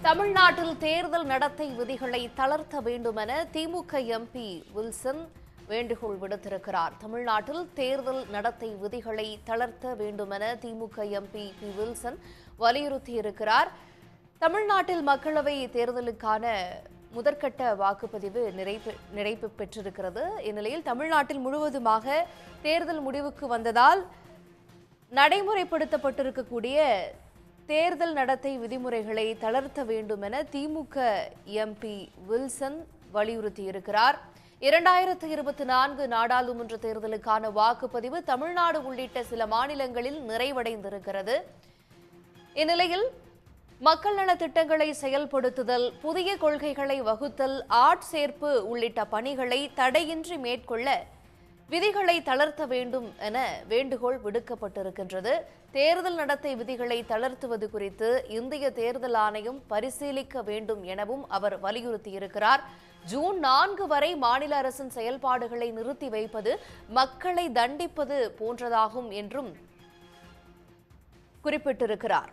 தமிழ்நாட்டில் தேர்தல் நடத்தை விதிகளை தளர்த்த வேண்டுமென திமுக எம்பி வில்சன் வேண்டுகோள் விடுத்திருக்கிறார். தமிழ்நாட்டில் தேர்தல் நடத்தை விதிகளை தளர்த்த வேண்டுமென திமுக எம்பி பி வில்சன் வலியுறுத்தியிருக்கிறார். தமிழ்நாட்டில் மக்களவை தேர்தலுக்கான முதற்கட்ட வாக்குப்பதிவு நிறைவு பெற்றிருக்கிறது. இந்நிலையில் தமிழ்நாட்டில் முழுவதுமாக தேர்தல் முடிவுக்கு வந்ததால் நடைமுறைப்படுத்தப்பட்டிருக்கக்கூடிய தேர்தல் நடத்தை விதிமுறைகளை தளர்த்த வேண்டும் என திமுக எம்பி வில்சன் வலியுறுத்தியிருக்கிறார். 2024 நாடாளுமன்ற தேர்தலுக்கான வாக்குப்பதிவு தமிழ்நாடு உள்ளிட்ட சில மாநிலங்களில் நிறைவடைந்திருக்கிறது. இந்நிலையில் மக்கள் நல திட்டங்களை செயல்படுத்துதல், புதிய கொள்கைகளை வகுத்தல், ஆட்சேர்ப்பு உள்ளிட்ட பணிகளை தடையின்றி மேற்கொள்ள விதிகளை தளர்த்த வேண்டும் என வேண்டுகோள் விடுக்கப்பட்டிருக்கின்றது. தேர்தல் நடத்தை விதிகளை தளர்த்துவது குறித்து இந்திய தேர்தல் ஆணையம் பரிசீலிக்க வேண்டும் எனவும் அவர் வலியுறுத்தியிருக்கிறார். ஜூன் 4 வரை மாநில அரசின் செயல்பாடுகளை நிறுத்தி வைப்பது மக்களை தண்டிப்பது போன்றதாகும் என்றும் குறிப்பிட்டிருக்கிறார்.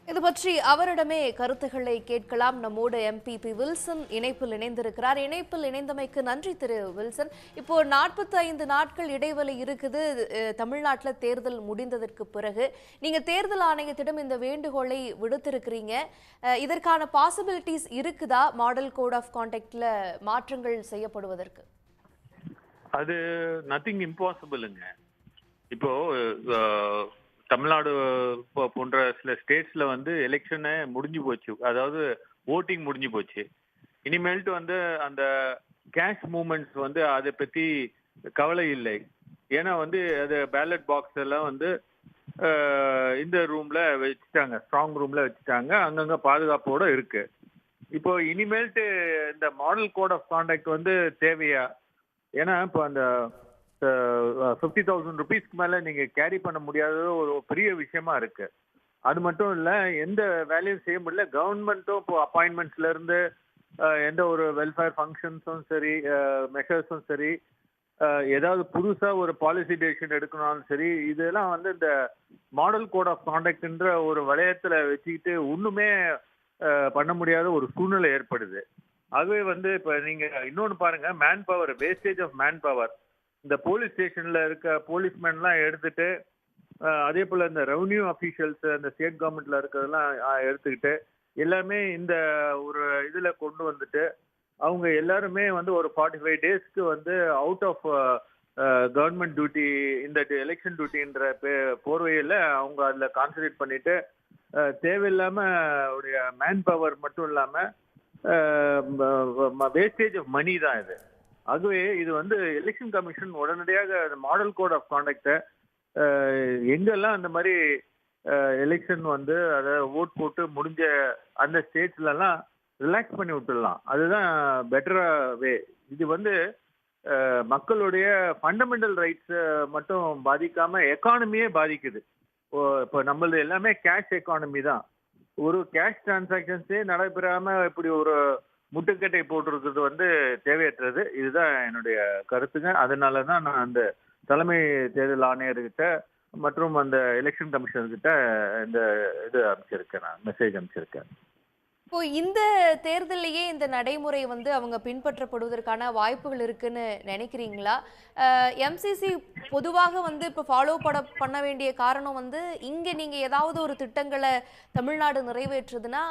இது பற்றி அவரிடமே கருத்துக்களை கேட்கலாம். நம்மோடு எம்பி பி வில்சன் இணைப்பில் இணைந்திருக்கிறார். இணைப்பில் இணைந்தமைக்கு நன்றி திரு வில்சன். இப்போ 45 நாட்கள் இடைவெளி இருக்குது தமிழ்நாட்டில் தேர்தல் முடிந்ததற்கு பிறகு. நீங்க தேர்தல் ஆணையத்திடம் இந்த வேண்டுகோளை விடுத்திருக்கிறீங்க. இதற்கான பாசிபிலிட்டிஸ் இருக்குதா? மாடல் கோட் ஆஃப் கான்டக்ட்ல மாற்றங்கள் செய்யப்படுவதற்கு அது நத்திங் இம்பாசிபிளுங்க. இப்போ தமிழ்நாடு போன்ற சில ஸ்டேட்ஸ்ல எலெக்ஷனே முடிஞ்சு போச்சு, அதாவது ஓட்டிங் முடிஞ்சு போச்சு. இனிமேல்ட்டு அந்த கேஷ் மூவ்மெண்ட்ஸ் அதை பத்தி கவலை இல்லை. ஏன்னா அது பேலட் பாக்ஸ் எல்லாம் இந்த ரூம்ல வச்சுட்டாங்க, ஸ்ட்ராங் ரூம்ல வச்சுட்டாங்க, அங்கங்க பாதுகாப்போட இருக்கு. இப்போ இனிமேல்ட்டு இந்த மாடல் கோட் ஆஃப் கான்டக்ட் தேவையா? ஏன்னா இப்போ அந்த 50,000 ருபீஸ்க்கு மேல நீங்க கேரி பண்ண முடியாத ஒரு பெரிய விஷயமா இருக்கு. அது மட்டும் இல்ல, எந்த வேலையும் செய்ய முடியல. கவர்மெண்ட்டும் இப்போ அப்பாயின்மெண்ட்ஸ்ல இருந்து எந்த ஒரு வெல்ஃபேர் ஃபங்க்ஷன்ஸும் சரி, மெஷர்ஸும் சரி, ஏதாவது புதுசா ஒரு பாலிசி டெசிஷன் எடுக்கணும்னாலும் சரி, இதெல்லாம் இந்த மாடல் கோட் ஆஃப் கான்டக்ட்ன்ற ஒரு வளையத்துல வச்சுக்கிட்டு ஒண்ணுமே பண்ண முடியாத ஒரு சூழ்நிலை ஏற்படுது. ஆகவே இப்ப நீங்க இன்னொன்னு பாருங்க, manpower, wastage of manpower. இந்த போலீஸ் ஸ்டேஷன்ல இருக்க போலீஸ்மேன்லாம் எடுத்துட்டு, அதே போல இந்த ரெவன்யூ அபிஷியல்ஸ், இந்த ஸ்டேட் கவர்மெண்ட்ல இருக்கிறதெல்லாம் எடுத்துக்கிட்டு எல்லாமே இந்த ஒரு இதுல கொண்டு வந்துட்டு அவங்க எல்லாருமே ஒரு 45 டேஸ்க்கு அவுட் ஆஃப் கவர்மெண்ட் டியூட்டி, இந்த எலெக்ஷன் டியூட்டின்ற போர்வையில அவங்க அதுல கான்சன்ட்ரேட் பண்ணிட்டு தேவையில்லாம உடைய மேன் பவர் மட்டும் இல்லாம வேஸ்டேஜ் ஆஃப் மணி தான் இது. ஆகவே இது எலெக்ஷன் கமிஷன் உடனடியாக மாடல் கோட் ஆஃப் கான்டக்ட எங்கெல்லாம் அந்த மாதிரி எலெக்ஷன் அதை ஓட் போட்டு முடிஞ்ச அந்த ஸ்டேட்ஸ்ல எல்லாம் ரிலாக்ஸ் பண்ணி விட்டுடலாம். அதுதான் பெட்டரா வே. இது மக்களுடைய ஃபண்டமெண்டல் ரைட்ஸ் மட்டும் பாதிக்காம எக்கானமியே பாதிக்குது. இப்போ நம்மளது எல்லாமே கேஷ் எக்கானமி தான். ஒரு கேஷ் டிரான்சாக்சன்ஸே நடைபெறாம இப்படி ஒரு முட்டுக்கட்டை போட்டிருக்கிறது தேவையற்றது. இதுதான் என்னுடைய கருத்துங்க. அதனாலதான் நான் அந்த தலைமை தேர்தல் ஆணையர்கிட்ட மற்றும் அந்த எலெக்ஷன் கமிஷனர்கிட்ட இந்த இது அமைச்சிருக்கேன், நான் மெசேஜ் அமைச்சிருக்கேன். இப்போ இந்த தேர்தலையே இந்த நடைமுறை அவங்க பின்பற்றப்படுவதற்கான வாய்ப்புகள் இருக்குன்னு நினைக்கிறீங்களா? எம்சிசி பொதுவாக இப்போ ஃபாலோ பண்ண வேண்டிய காரணம் இங்க நீங்க ஏதாவது ஒரு திட்டங்களை தமிழ்நாடு நிறைவேற்றுதுன்னா,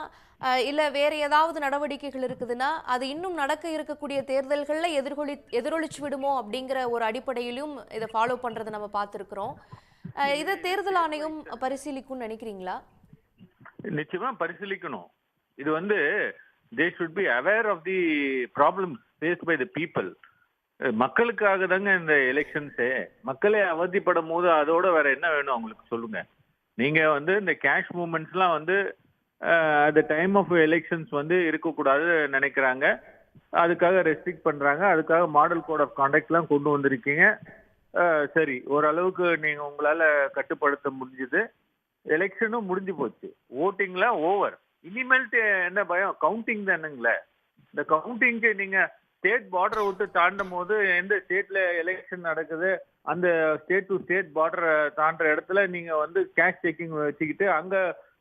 இல்ல வேற ஏதாவது நடவடிக்கைகள் இருக்குதுன்னா, அது இன்னும் நடக்க இருக்கக்கூடிய தேர்தல்கள்ல எதிரொலிச்சு விடுமோ அப்படிங்கிற ஒரு அடிப்படையிலும் இதை ஃபாலோ பண்றதை நம்ம பார்த்திருக்கிறோம். இதை தேர்தல் ஆணையம் பரிசீலிக்கும்னு நினைக்கிறீங்களா? நிச்சயமா பரிசீலிக்கணும். இது they should be aware of the problems faced by the people. மக்களுக்காக தாங்க இந்த எலெக்ஷன்ஸே. மக்களே அவதிப்படும் போது அதோட வேற என்ன வேணும் அவங்களுக்கு சொல்லுங்க. நீங்க இந்த கேஷ் மூவ்மெண்ட்ஸ் எல்லாம் at the time of elections இருக்கக்கூடாது நினைக்கிறாங்க. அதுக்காக ரெஸ்ட்ரிக்ட் பண்றாங்க. அதுக்காக மாடல் கோட் ஆஃப் கான்டக்ட் எல்லாம் கொண்டு வந்திருக்கீங்க. சரி, ஓரளவுக்கு நீங்க உங்களால கட்டுப்படுத்த முடிஞ்சது. எலெக்ஷனும் முடிஞ்சு போச்சு, ஓட்டிங்லாம் ஓவர். இனிமேல்ட்டு என்ன பயம்? கவுண்டிங் தானுங்களே. இந்த கவுண்டிங்க்கு நீங்க ஸ்டேட் பார்டரை விட்டு தாண்டும் போது எந்த ஸ்டேட்ல எலெக்ஷன் நடக்குது அந்த ஸ்டேட் டு ஸ்டேட் பார்டரை தாண்டுற இடத்துல நீங்க வந்து கேஷ் செக்கிங் வச்சுக்கிட்டு அங்க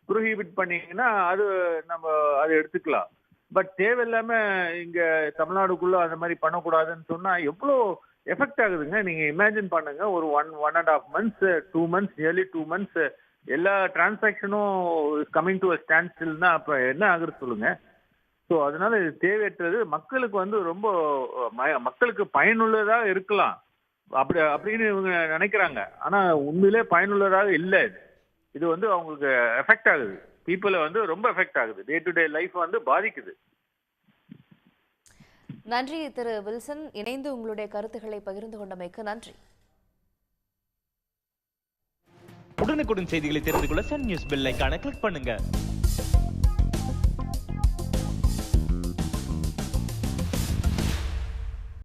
ப்ரோஹிபிட் பண்ணீங்கன்னா அது நம்ம அதை எடுத்துக்கலாம். பட் தேவையில்லாம இங்க தமிழ்நாடுக்குள்ள அந்த மாதிரி பண்ணக்கூடாதுன்னு சொன்னா எவ்வளோ எஃபெக்ட் ஆகுதுங்க. நீங்க இமேஜின் பண்ணுங்க, ஒரு 1.5 months 2 months நியர்லி 2 months எல்லா டிரான்சாக்ஷனும் கமிங் டு ஸ்டாண்ட் ஸ்டில்னா அப்ப என்ன ஆகுறது சொல்லுங்க. ஸோ அதனால இது தேவையற்றது. மக்களுக்கு வந்து ரொம்ப மக்களுக்கு பயனுள்ளதாக இருக்கலாம் அப்படின்னு இவங்க நினைக்கிறாங்க. ஆனா உண்மையிலே பயனுள்ளதாக இல்லை. இது வந்து அவங்களுக்கு எஃபெக்ட் ஆகுது, பீப்புளை வந்து ரொம்ப எஃபெக்ட் ஆகுது, டே டு டே லைஃப் வந்து பாதிக்குது. நன்றி திரு வில்சன், இணைந்து உங்களுடைய கருத்துக்களை பகிர்ந்து கொண்டமைக்கு நன்றி. உடனுக்குடன் செய்திகளை தெரிந்து கொள்ள சன் நியூஸ் பெல் ஐகானை கிளிக் பண்ணுங்க.